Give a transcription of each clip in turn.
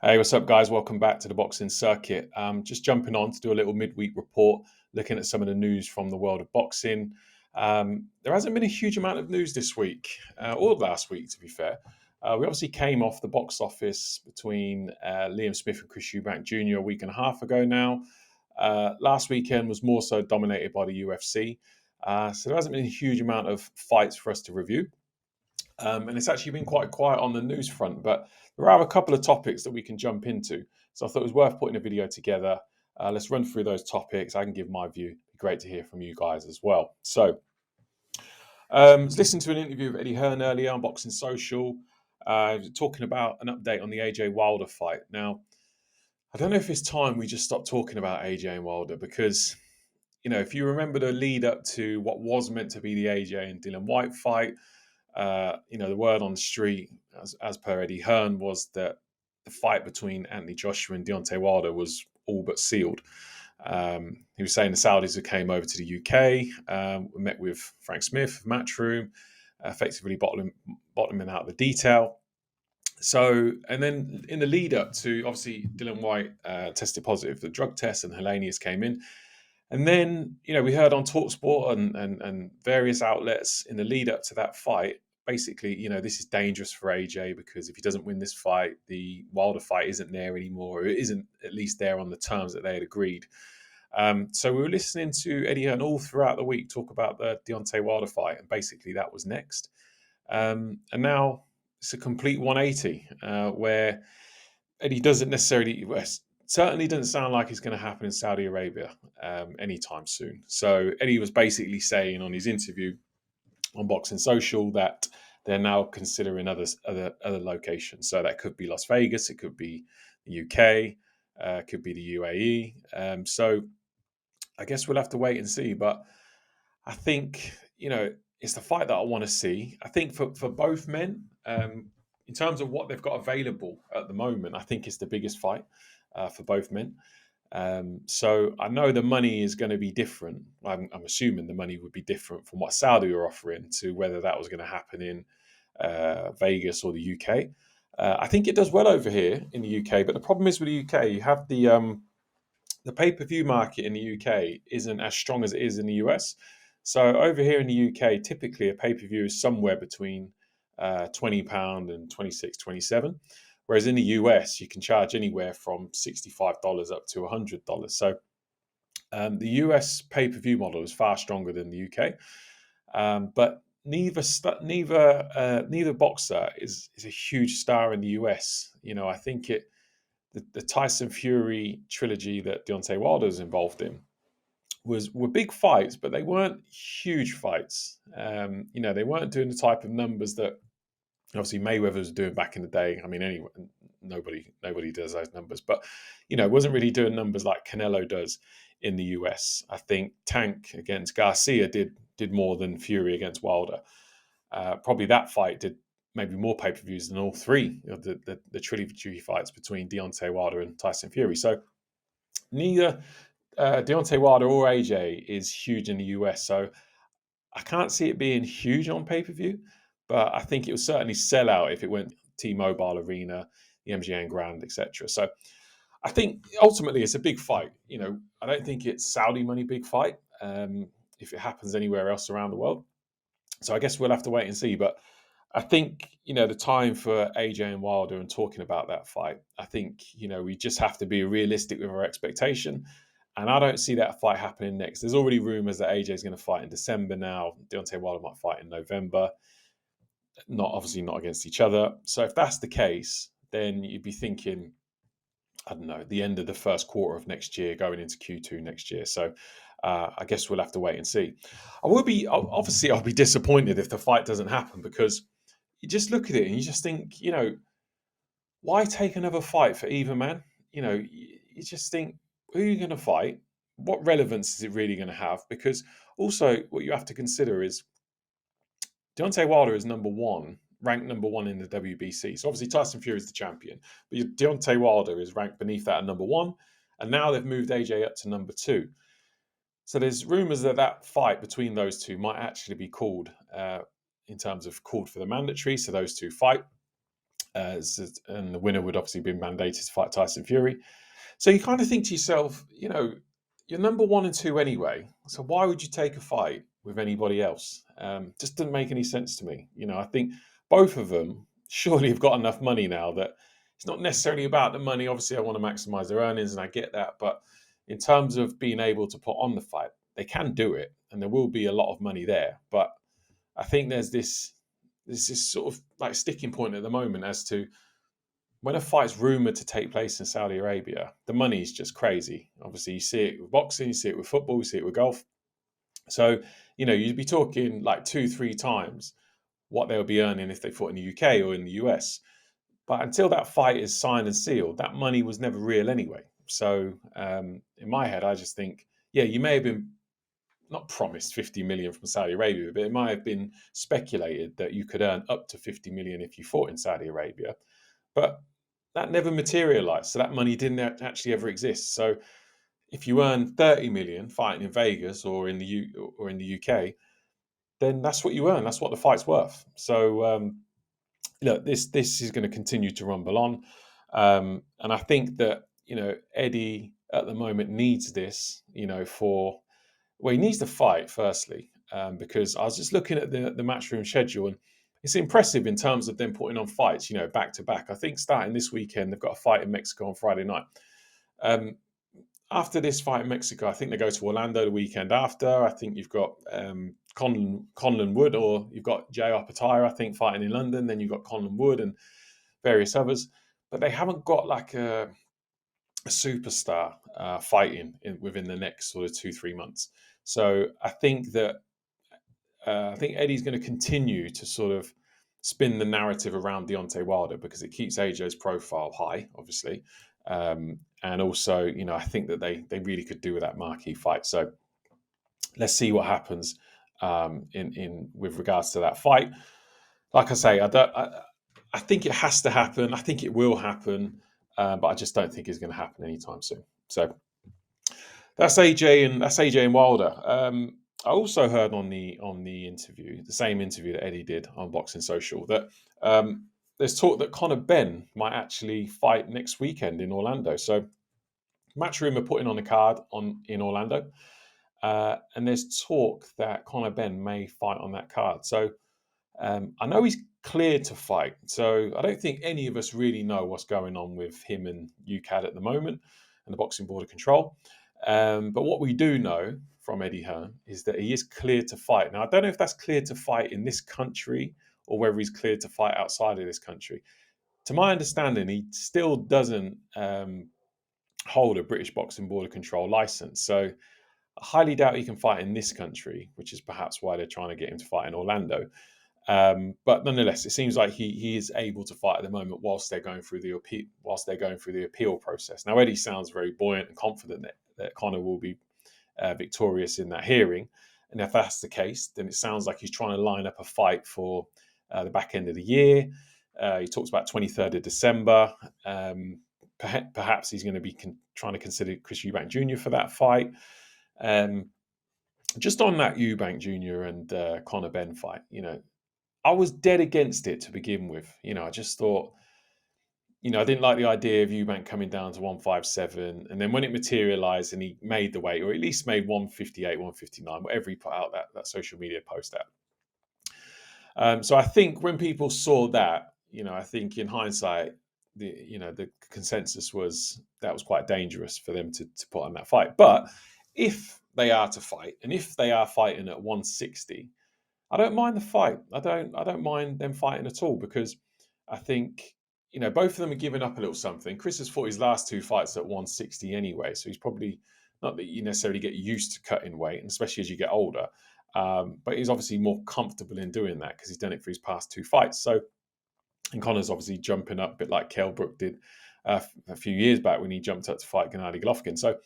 Hey, what's up, guys? Welcome back to the boxing circuit. Just jumping on to do a little midweek report, looking at some of the news from the world of boxing. There hasn't been a huge amount of news this week, or last week, to be fair. We obviously came off the box office between Liam Smith and Chris Eubank Jr. a week and a half ago now. Last weekend was more so dominated by the UFC. So there hasn't been a huge amount of fights for us to review. And it's actually been quite quiet on the news front, but there are a couple of topics that we can jump into. So I thought it was worth putting a video together. Let's run through those topics. I can give my view. It'd be great to hear from you guys as well. So, I was listening to an interview with Eddie Hearn earlier on Boxing Social, talking about an update on the AJ Wilder fight. Now, I don't know if it's time we just stop talking about AJ and Wilder because, if you remember the lead up to what was meant to be the AJ and Dylan White fight, the word on the street, as per Eddie Hearn, was that the fight between Anthony Joshua and Deontay Wilder was all but sealed. He was saying the Saudis who came over to the UK, met with Frank Smith of MATCHROOM, effectively bottoming out the detail. So, and then in the lead up to, obviously, Dylan White tested positive for the drug test and Haney came in. And then, we heard on TalkSport and various outlets in the lead up to that fight, basically, this is dangerous for AJ because if he doesn't win this fight, the Wilder fight isn't there anymore. It isn't at least there on the terms that they had agreed. So we were listening to Eddie Hearn all throughout the week talk about the Deontay Wilder fight, and basically that was next. And now it's a complete 180 where Eddie doesn't necessarily... certainly doesn't sound like it's going to happen in Saudi Arabia anytime soon. So Eddie was basically saying on his interview on Boxing Social that they're now considering other locations. So that could be Las Vegas, it could be the UK, could be the UAE. So I guess we'll have to wait and see. But I think, it's the fight that I want to see. I think for both men, in terms of what they've got available at the moment, I think it's the biggest fight for both men. So I know the money is going to be different. I'm assuming the money would be different from what Saudi are offering to whether that was going to happen in Vegas or the UK. I think it does well over here in the UK, but the problem is with the UK, you have the pay-per-view market in the UK isn't as strong as it is in the US. So over here in the UK, typically a pay-per-view is somewhere between £20 and 26, 27. Whereas in the US, you can charge anywhere from $65 up to $100. So the US pay-per-view model is far stronger than the UK. But neither boxer is a huge star in the US. I think the Tyson Fury trilogy that Deontay Wilder was involved in were big fights, but they weren't huge fights. They weren't doing the type of numbers that obviously Mayweather was doing back in the day. I mean, anyway, nobody does those numbers, but wasn't really doing numbers like Canelo does in the US. I think Tank against Garcia did more than Fury against Wilder. Probably that fight did maybe more pay-per-views than all three of the trilogy fights between Deontay Wilder and Tyson Fury. So neither Deontay Wilder or AJ is huge in the US. So I can't see it being huge on pay-per-view, but I think it would certainly sell out if it went T-Mobile Arena, the MGM Grand, etc. So I think ultimately it's a big fight. I don't think it's Saudi money big fight if it happens anywhere else around the world. So I guess we'll have to wait and see. But I think, the time for AJ and Wilder and talking about that fight, I think, we just have to be realistic with our expectation. And I don't see that fight happening next. There's already rumours that AJ is going to fight in December now. Deontay Wilder might fight in November. Obviously not against each other. So if that's the case, then you'd be thinking, I don't know, the end of the first quarter of next year, going into Q2 next year. So I guess we'll have to wait and see. I'll be disappointed if the fight doesn't happen because you just look at it and you just think, why take another fight for either man? You just think, who are you going to fight? What relevance is it really going to have? Because also what you have to consider is Deontay Wilder is ranked number one in the WBC. So obviously Tyson Fury is the champion, but Deontay Wilder is ranked beneath that at number one. And now they've moved AJ up to number two. So there's rumours that fight between those two might actually be called in terms of called for the mandatory. So those two fight. and the winner would obviously be mandated to fight Tyson Fury. So you kind of think to yourself, you're number 1 and 2 anyway. So why would you take a fight with anybody else? Just doesn't make any sense to me. I think both of them surely have got enough money now that it's not necessarily about the money. Obviously, I want to maximize their earnings, and I get that. But in terms of being able to put on the fight, they can do it, and there will be a lot of money there. But I think there's this sort of like sticking point at the moment as to when a fight's rumored to take place in Saudi Arabia, the money's just crazy. Obviously, you see it with boxing, you see it with football, you see it with golf. So, you'd be talking like 2, 3 times what they'll be earning if they fought in the UK or in the US. But until that fight is signed and sealed, that money was never real anyway. So, in my head, I just think, yeah, you may have been not promised 50 million from Saudi Arabia, but it might have been speculated that you could earn up to 50 million if you fought in Saudi Arabia. But that never materialized. So that money didn't actually ever exist. So if you earn 30 million fighting in Vegas or in the UK, then that's what you earn. That's what the fight's worth. So look, this is going to continue to rumble on, and I think that Eddie at the moment needs this. He needs to fight firstly, because I was just looking at the matchroom schedule, and it's impressive in terms of them putting on fights, back to back. I think starting this weekend, they've got a fight in Mexico on Friday night. After this fight in Mexico, I think they go to Orlando the weekend after. I think you've got Conlan Wood, or you've got J.R. Pataya, I think, fighting in London. Then you've got Conlan Wood and various others. But they haven't got like a superstar fighting within the next sort of 2-3 months. So I think that Eddie's going to continue to sort of spin the narrative around Deontay Wilder because it keeps AJ's profile high, obviously, and also I think that they really could do with that marquee fight. So let's see what happens in with regards to that fight. Like I say, I think it has to happen. I think it will happen, but I just don't think it's going to happen anytime soon. So that's AJ and Wilder. I also heard on the interview, the same interview that Eddie did on Boxing Social, that there's talk that Conor Benn might actually fight next weekend in Orlando. So Matchroom are putting on a card in Orlando, and there's talk that Conor Benn may fight on that card. So I know he's cleared to fight. So I don't think any of us really know what's going on with him and UCAD at the moment and the Boxing Board of Control. But what we do know from Eddie Hearn is that he is cleared to fight. Now, I don't know if that's cleared to fight in this country or whether he's cleared to fight outside of this country. To my understanding, he still doesn't hold a British Boxing Board of Control license. So I highly doubt he can fight in this country, which is perhaps why they're trying to get him to fight in Orlando. But nonetheless, it seems like he is able to fight at the moment whilst they're going through the appeal process. Now, Eddie sounds very buoyant and confident that Conor will be victorious in that hearing, and if that's the case, then it sounds like he's trying to line up a fight for the back end of the year. He talks about 23rd of December. Perhaps he's going to be trying to consider Chris Eubank Jr. for that fight. Just on that Eubank Jr. and Conor Benn fight, I was dead against it to begin with. I just thought, I didn't like the idea of Eubank coming down to 157. And then when it materialized and he made the weight, or at least made 158, 159, whatever he put out that social media post at. So I think when people saw that, I think in hindsight, the consensus was that was quite dangerous for them to put on that fight. But if they are to fight, and if they are fighting at 160, I don't mind the fight. I don't mind them fighting at all, because I think both of them are giving up a little something. Chris has fought his last 2 fights at 160 anyway, so he's probably not that you necessarily get used to cutting weight, and especially as you get older. But he's obviously more comfortable in doing that because he's done it for his past 2 fights. So, and Conor's obviously jumping up a bit like Kell Brook did a few years back when he jumped up to fight Gennady Golovkin. So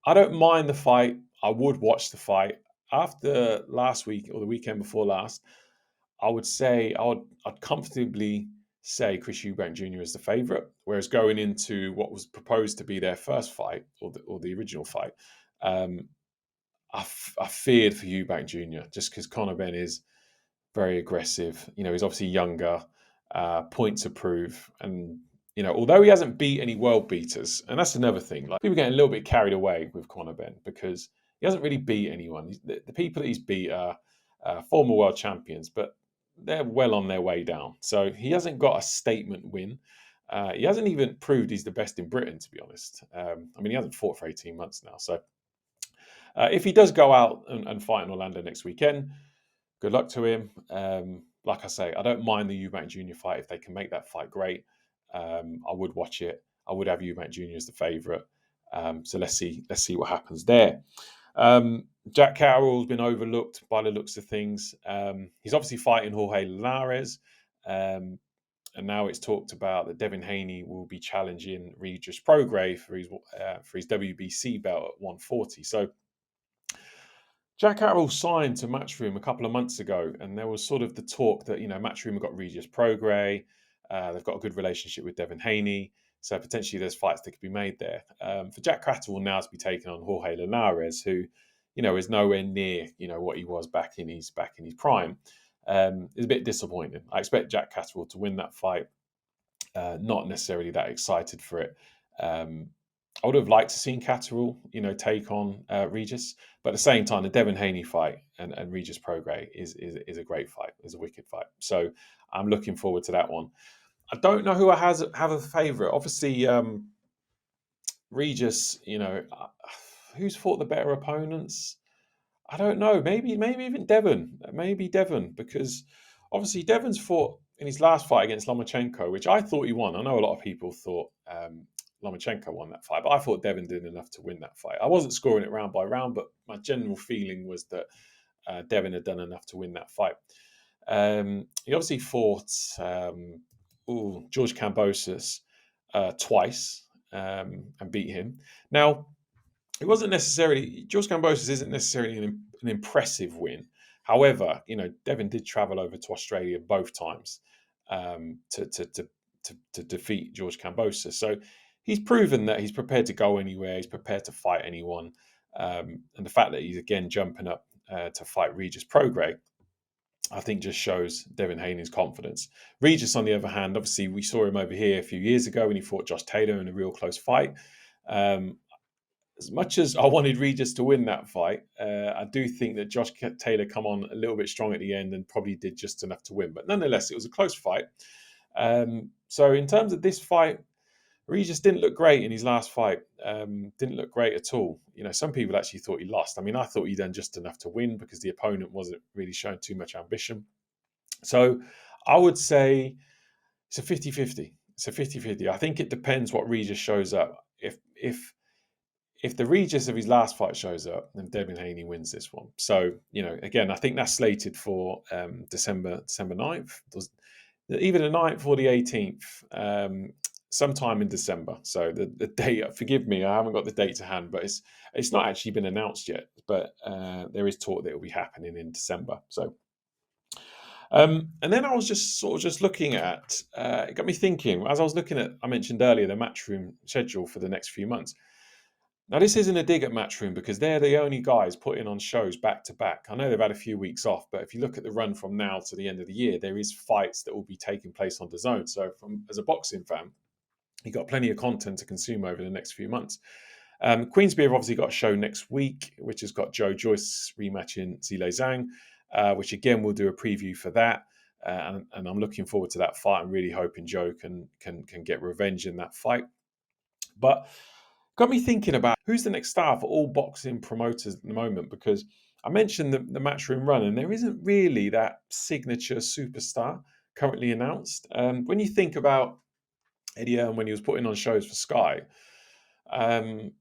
I don't mind the fight. I would watch the fight. After last week or the weekend before last, I would say I'd comfortably say Chris Eubank Jr. is the favourite, whereas going into what was proposed to be their first fight or the original fight, I feared for Eubank Jr. just because Conor Benn is very aggressive. He's obviously younger. point to prove. And, although he hasn't beat any world beaters, and that's another thing, like people getting a little bit carried away with Conor Benn because he hasn't really beat anyone. The people that he's beat are former world champions, but they're well on their way down. So he hasn't got a statement win. He hasn't even proved he's the best in Britain, to be honest. He hasn't fought for 18 months now. So if he does go out and fight in Orlando next weekend, good luck to him. Like I say, I don't mind the Eubank Jr. fight. If they can make that fight, great. I would watch it. I would have Eubank Jr. as the favourite. So let's see what happens there. Jack Catterall's been overlooked by the looks of things. He's obviously fighting Jorge Linares. And now it's talked about that Devin Haney will be challenging Regis Prograis for his WBC belt at 140. So Jack Catterall signed to MATCHROOM a couple of months ago, and there was sort of the talk that MATCHROOM have got Regis Prograis, they've got a good relationship with Devin Haney, so potentially there's fights that could be made there. For Jack Catterall now to be taking on Jorge Linares, who is nowhere near what he was back in his prime, is a bit disappointing. I expect Jack Catterall to win that fight. Not necessarily that excited for it. I would have liked to seen Catterall, take on Regis, but at the same time, the Devin Haney fight and Regis Prograis is a great fight, is a wicked fight. So I'm looking forward to that one. I don't know who I have a favourite. Obviously, Regis, who's fought the better opponents? I don't know. Maybe even Devin. Maybe Devin, because obviously Devin's fought in his last fight against Lomachenko, which I thought he won. I know a lot of people thought Lomachenko won that fight, but I thought Devin did enough to win that fight. I wasn't scoring it round by round, but my general feeling was that Devin had done enough to win that fight. He obviously fought George Kambosos twice and beat him. Now, it wasn't necessarily, George Kambosos isn't necessarily an impressive win. However, Devin did travel over to Australia both times to defeat George Kambosos. So he's proven that he's prepared to go anywhere. He's prepared to fight anyone. And the fact that he's again jumping up to fight Regis Prograis, I think just shows Devin Haney's confidence. Regis, on the other hand, obviously we saw him over here a few years ago when he fought Josh Taylor in a real close fight. As much as I wanted Regis to win that fight, I do think that Josh Taylor come on a little bit strong at the end and probably did just enough to win. But nonetheless, it was a close fight. So in terms of this fight, Regis didn't look great in his last fight. Didn't look great at all. Some people actually thought he lost. I thought he done just enough to win because the opponent wasn't really showing too much ambition. So I would say it's a 50-50. It's a 50-50. I think it depends what Regis shows up. If the Regis of his last fight shows up, then Devin Haney wins this one. So, again, I think that's slated for December 9th. Either the 9th or the 18th, sometime in December. So the date, forgive me, I haven't got the date to hand, but it's not actually been announced yet. But there is talk that it will be happening in December. So, and then I was just looking at, it got me thinking, as I was looking at, I mentioned earlier, the Matchroom schedule for the next few months. Now, this isn't a dig at Matchroom because they're the only guys putting on shows back to back. I know they've had a few weeks off, but if you look at the run from now to the end of the year, there is fights that will be taking place on DAZN. So as a boxing fan, you've got plenty of content to consume over the next few months. QUEENSBERRY have obviously got a show next week, which has got Joe Joyce rematching Zhilei Zhang, which again, we'll do a preview for that. And I'm looking forward to that fight. I'm really hoping Joe can get revenge in that fight. But got me thinking about who's the next star for all boxing promoters at the moment, because I mentioned the Matchroom run, and there isn't really that signature superstar currently announced. When you think about Eddie Hearn when he was putting on shows for Sky, he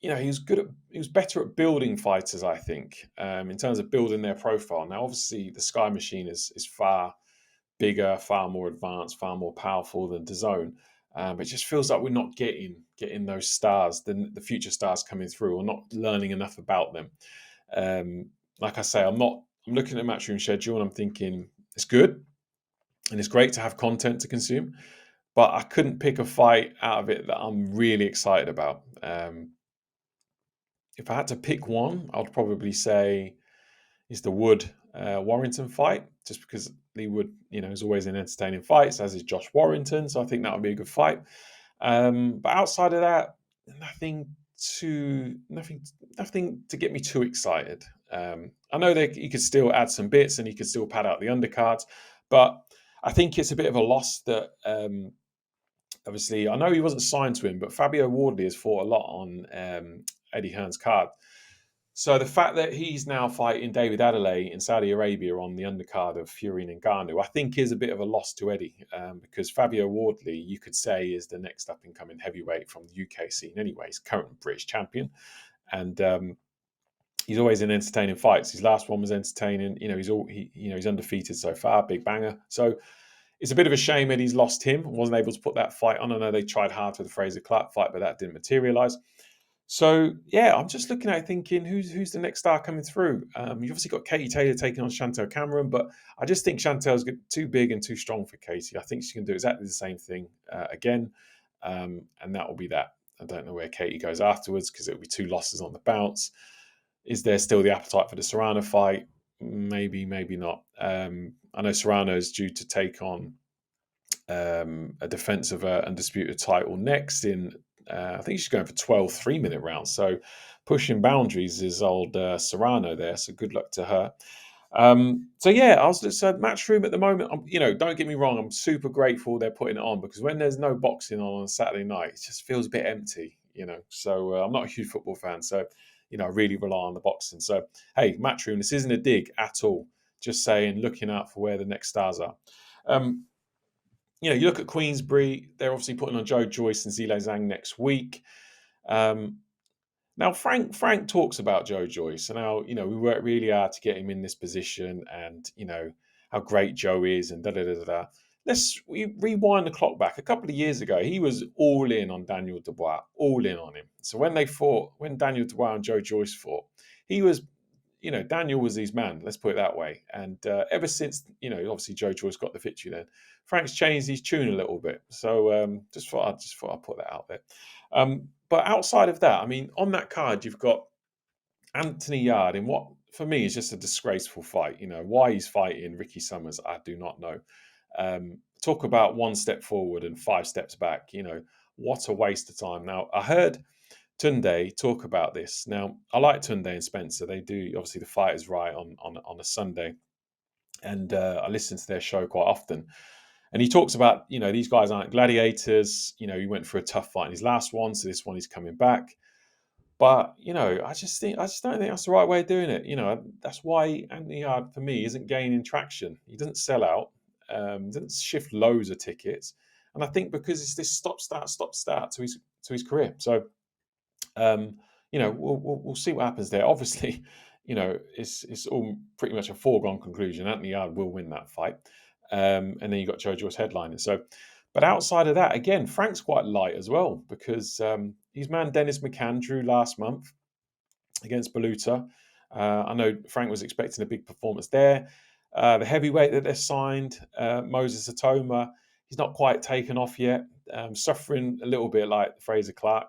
was better at building fighters, I think, in terms of building their profile. Now, obviously, the Sky machine is far bigger, far more advanced, far more powerful than DAZN. It just feels like we're not getting those stars, the future stars coming through, or not learning enough about them. Like I say, I'm looking at the Matchroom schedule and I'm thinking it's good and it's great to have content to consume, but I couldn't pick a fight out of it that I'm really excited about. If I had to pick one, I'd probably say it's the Wood Warrington fight. just because he would, is always in entertaining fights, as is Josh Warrington. So I think that would be a good fight. But outside of that, nothing nothing to get me too excited. I know that he could still add some bits and he could still pad out the undercards, but I think it's a bit of a loss that obviously I know he wasn't signed to him, but Fabio Wardley has fought a lot on Eddie Hearn's card. So the fact that he's now fighting David Adelaide in Saudi Arabia on the undercard of Fury and Ngannou, I think is a bit of a loss to Eddie, because Fabio Wardley, you could say, is the next up and coming heavyweight from the UK scene. Anyway, he's current British champion, and he's always in entertaining fights. His last one was entertaining. He's undefeated so far, big banger. So it's a bit of a shame Eddie's lost him, wasn't able to put that fight on. I know they tried hard for the Fraser Clark fight, but that didn't materialise. So yeah, I'm just looking at it thinking, who's the next star coming through? You've obviously got Katie Taylor taking on Chantel Cameron, but I just think Chantel's too big and too strong for Katie. I think she can do exactly the same thing again, and that will be that. I don't know where Katie goes afterwards because it'll be 2 losses on the bounce. Is there still the appetite for the Serrano fight? Maybe, maybe not. I know Serrano is due to take on a defense of an undisputed title next in I think she's going for 12 3-minute rounds. So pushing boundaries is old Serrano there. So good luck to her. So yeah, I was just Matchroom at the moment. Don't get me wrong. I'm super grateful they're putting it on because when there's no boxing on a Saturday night, it just feels a bit empty. So I'm not a huge football fan. So I really rely on the boxing. So hey, Matchroom, this isn't a dig at all. Just saying, looking out for where the next stars are. You look at Queensberry, they're obviously putting on Joe Joyce and Zhilei Zhang next week. Now, Frank talks about Joe Joyce and how, we worked really hard to get him in this position and, how great Joe is and da-da-da-da-da. Let's rewind the clock back. A couple of years ago, he was all in on Daniel Dubois, all in on him. So when Daniel Dubois and Joe Joyce fought, he was Daniel was his man. Let's put it that way. And ever since, obviously Joe Joyce got the victory then, Frank's changed his tune a little bit. So just thought I'd put that out there. But outside of that, I mean, on that card, you've got Anthony Yard in what, for me, is just a disgraceful fight. Why he's fighting Ricky Summers, I do not know. Talk about 1 step forward and 5 steps back. What a waste of time. Now, I heard Tunde talk about this. Now, I like Tunde and Spencer. They do, obviously, the Fight is Right on a Sunday. And I listen to their show quite often. And he talks about, these guys aren't gladiators. He went for a tough fight in his last one. So this one he's coming back. But, I just don't think that's the right way of doing it. That's why Anthony Hard, for me, isn't gaining traction. He doesn't sell out, doesn't shift loads of tickets. And I think because it's this stop, start to his career. So, we'll see what happens there. Obviously, it's all pretty much a foregone conclusion. Anthony Yard will win that fight. And then you got Joe Joyce headlining. So, but outside of that, again, Frank's quite light as well because his man Dennis McCann drew last month against Baluta. I know Frank was expecting a big performance there. The heavyweight that they signed, Moses Atoma, he's not quite taken off yet. Suffering a little bit like Fraser Clark,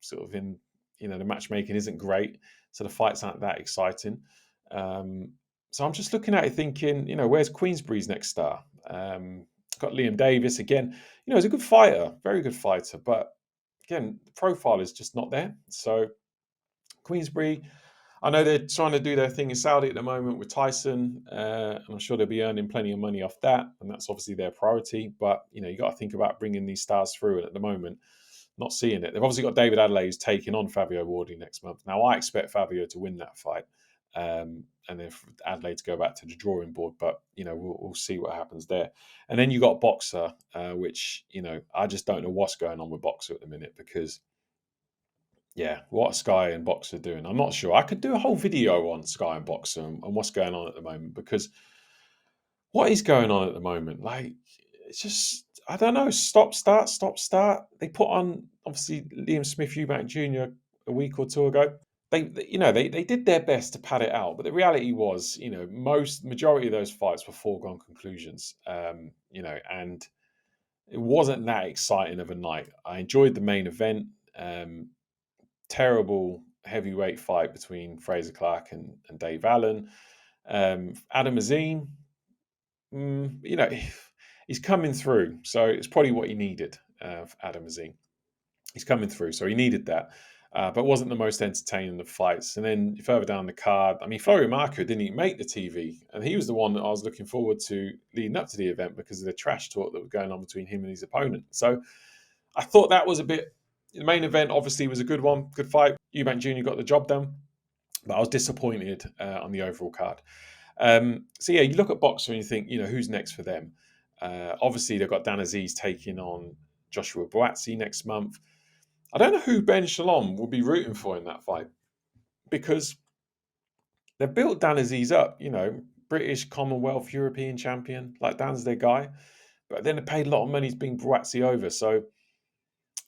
sort of in, the matchmaking isn't great. So the fights aren't that exciting. So I'm just looking at it thinking, where's Queensberry's next star? Got Liam Davis again. He's a good fighter, very good fighter. But again, the profile is just not there. So Queensberry, I know they're trying to do their thing in Saudi at the moment with Tyson, and I'm sure they'll be earning plenty of money off that, and that's obviously their priority. But you got to think about bringing these stars through, and at the moment, not seeing it. They've obviously got David Adelaide who's taking on Fabio Wardley next month. Now, I expect Fabio to win that fight, and then for Adelaide to go back to the drawing board. But we'll see what happens there. And then you got Boxer, which I just don't know what's going on with Boxer at the minute because. Yeah, what Sky and Boxer are doing, I'm not sure. I could do a whole video on Sky and Boxer and what's going on at the moment because what is going on at the moment? Like, it's just, I don't know, stop, start. They put on, obviously, Liam Smith Eubank Jr. a week or two ago. They did their best to pad it out, but the reality was, majority of those fights were foregone conclusions, and it wasn't that exciting of a night. I enjoyed the main event. Terrible heavyweight fight between Fraser Clark and Dave Allen. Adam Azim, you know, he's coming through, so it's probably what he needed. For Adam Azim, he's coming through, so he needed that. But wasn't the most entertaining of fights. And then further down the card, I mean, Florio Marco didn't even make the TV, and he was the one that I was looking forward to leading up to the event because of the trash talk that was going on between him and his opponent. So I thought that was a bit. The main event obviously was a good one, good fight. Eubank Jr. got the job done, but I was disappointed on the overall card. So yeah, you look at Boxer and you think, who's next for them? Obviously, they've got Dan Aziz taking on Joshua Buatsi next month. I don't know who Ben Shalom will be rooting for in that fight because they've built Dan Aziz up, British, Commonwealth, European champion. Like Dan's their guy, but then they paid a lot of money to bring Buatsi over. So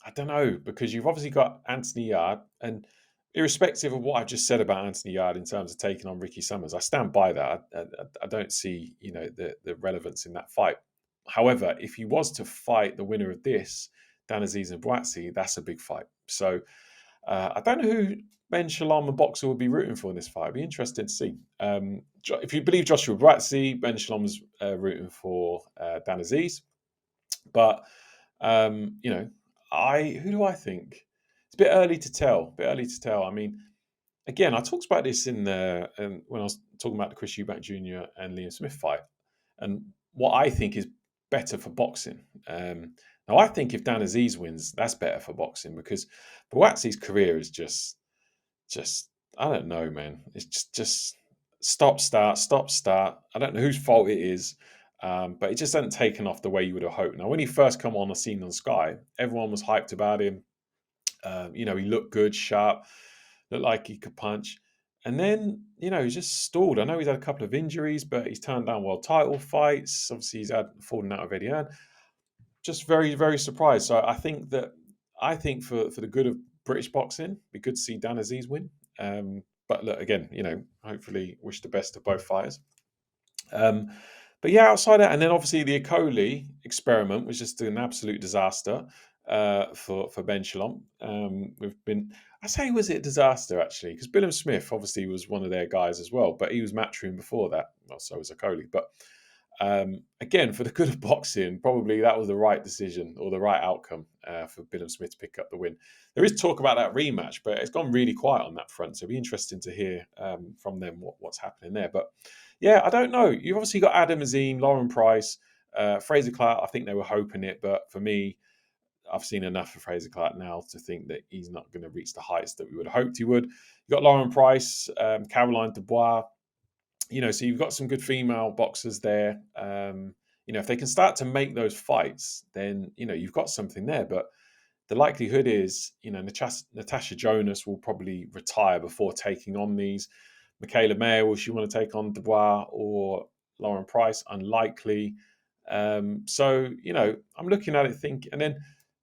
I don't know, because you've obviously got Anthony Yard, and irrespective of what I've just said about Anthony Yard in terms of taking on Ricky Summers, I stand by that. I don't see, the relevance in that fight. However, if he was to fight the winner of this, Dan Aziz and Buatsi, that's a big fight. So I don't know who Ben Shalom and Boxer would be rooting for in this fight. It'd be interesting to see. If you believe Joshua Buatsi, Ben Shalom's rooting for Dan Aziz. But who do I think? It's a bit early to tell. I mean, again, I talked about this in when I was talking about the Chris Eubank Jr. and Liam Smith fight, and what I think is better for boxing. Now, I think if Dan Aziz wins, that's better for boxing because Buatsi's career is just I don't know, man. It's just stop start. I don't know whose fault it is. But it just hasn't taken off the way you would have hoped. Now, when he first come on scene on Sky, everyone was hyped about him. He looked good, sharp, looked like he could punch. And then, he's just stalled. I know he's had a couple of injuries, but he's turned down world title fights. Obviously, he's had fallen out of Eddie Hearn. Just very, very surprised. So I think for the good of British boxing, it'd be good to see Dan Aziz win. But look, again, hopefully wish the best to both fighters. But yeah, outside that, and then obviously the Akoli experiment was just an absolute disaster for Ben Shalom. I say, was it a disaster actually? Because Bilham Smith obviously was one of their guys as well, but he was MATCHROOM before that. Well, so was Akoli. But again, for the good of boxing, probably that was the right decision or the right outcome for Bilham Smith to pick up the win. There is talk about that rematch, but it's gone really quiet on that front. So it'll be interesting to hear from them what's happening there. But yeah, I don't know. You've obviously got Adam Azim, Lauren Price, Fraser Clark. I think they were hoping it, but for me, I've seen enough of Fraser Clark now to think that he's not going to reach the heights that we would have hoped he would. You've got Lauren Price, Caroline Dubois. So you've got some good female boxers there. If they can start to make those fights, then you've got something there. But the likelihood is, Natasha Jonas will probably retire before taking on these. Michaela Mayer, will she want to take on Dubois or Lauren Price? Unlikely. So, I'm looking at it and then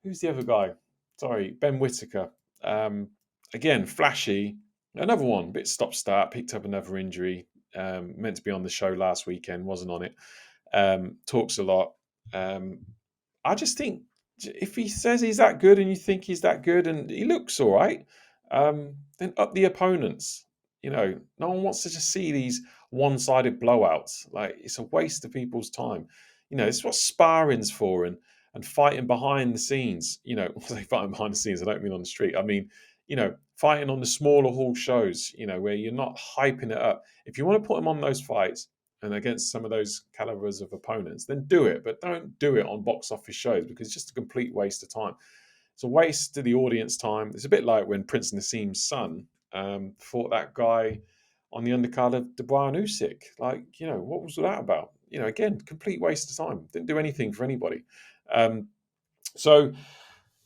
who's the other guy? Sorry, Ben Whitaker. Again, flashy. Another one, bit stop-start, picked up another injury. Meant to be on the show last weekend, wasn't on it. Talks a lot. I just think if he says he's that good and you think he's that good and he looks all right, then up the opponents. No one wants to just see these one-sided blowouts. Like, it's a waste of people's time. It's what sparring's for and fighting behind the scenes. When I say fighting behind the scenes, I don't mean on the street. I mean, fighting on the smaller hall shows, where you're not hyping it up. If you want to put them on those fights and against some of those calibers of opponents, then do it. But don't do it on box office shows because it's just a complete waste of time. It's a waste of the audience time. It's a bit like when Prince Nassim's son fought that guy on the undercard of Dubois and Usyk. Like, what was that about? Again, complete waste of time. Didn't do anything for anybody. So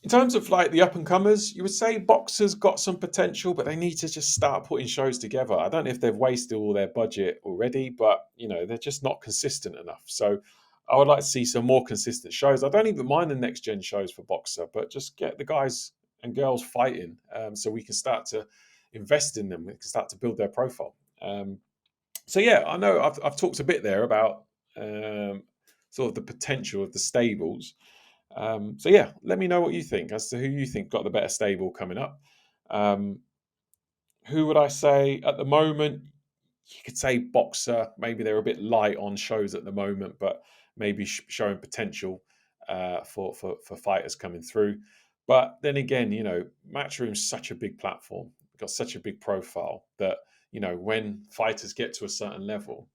in terms of like the up and comers, you would say boxers got some potential, but they need to just start putting shows together. I don't know if they've wasted all their budget already, but they're just not consistent enough. So I would like to see some more consistent shows. I don't even mind the next gen shows for boxer, but just get the guys and girls fighting, so we can start to invest in them. We can start to build their profile. So yeah, I know I've talked a bit there about sort of the potential of the stables. So yeah, let me know what you think as to who you think got the better stable coming up. Who would I say at the moment? you could say boxer. Maybe they're a bit light on shows at the moment, but maybe showing potential for fighters coming through. But then again, Matchroom's such a big platform, got such a big profile that when fighters get to a certain level,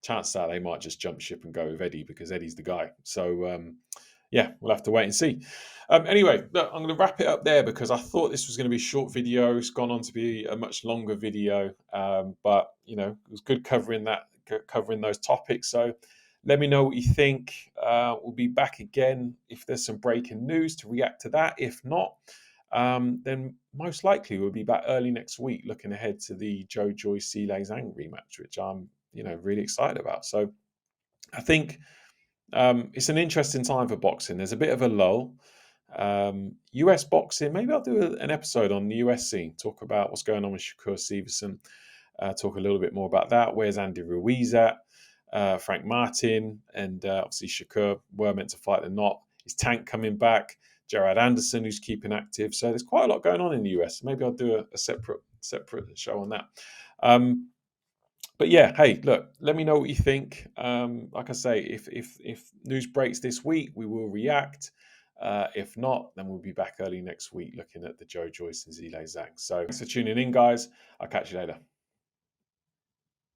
chances are they might just jump ship and go with Eddie because Eddie's the guy. So yeah, we'll have to wait and see. Anyway, look, I'm going to wrap it up there because I thought this was going to be a short video. It's gone on to be a much longer video, but it was good covering those topics. So let me know what you think. We'll be back again if there's some breaking news to react to that. If not, then most likely we'll be back early next week, looking ahead to the Joe Joyce Zhilei Zhang rematch, which I'm really excited about. So I think it's an interesting time for boxing. There's a bit of a lull. US boxing, maybe I'll do an episode on the US scene, talk about what's going on with Shakur Stevenson, talk a little bit more about that. Where's Andy Ruiz at? Frank Martin, and obviously Shakur were meant to fight, they're not. Is Tank coming back? Gerard Anderson, who's keeping active. So there's quite a lot going on in the US. Maybe I'll do a separate show on that. But yeah, hey, look, let me know what you think. Like I say, if news breaks this week, we will react. If not, then we'll be back early next week looking at the Joe Joyce and Zhilei Zhang. So thanks for tuning in, guys. I'll catch you later.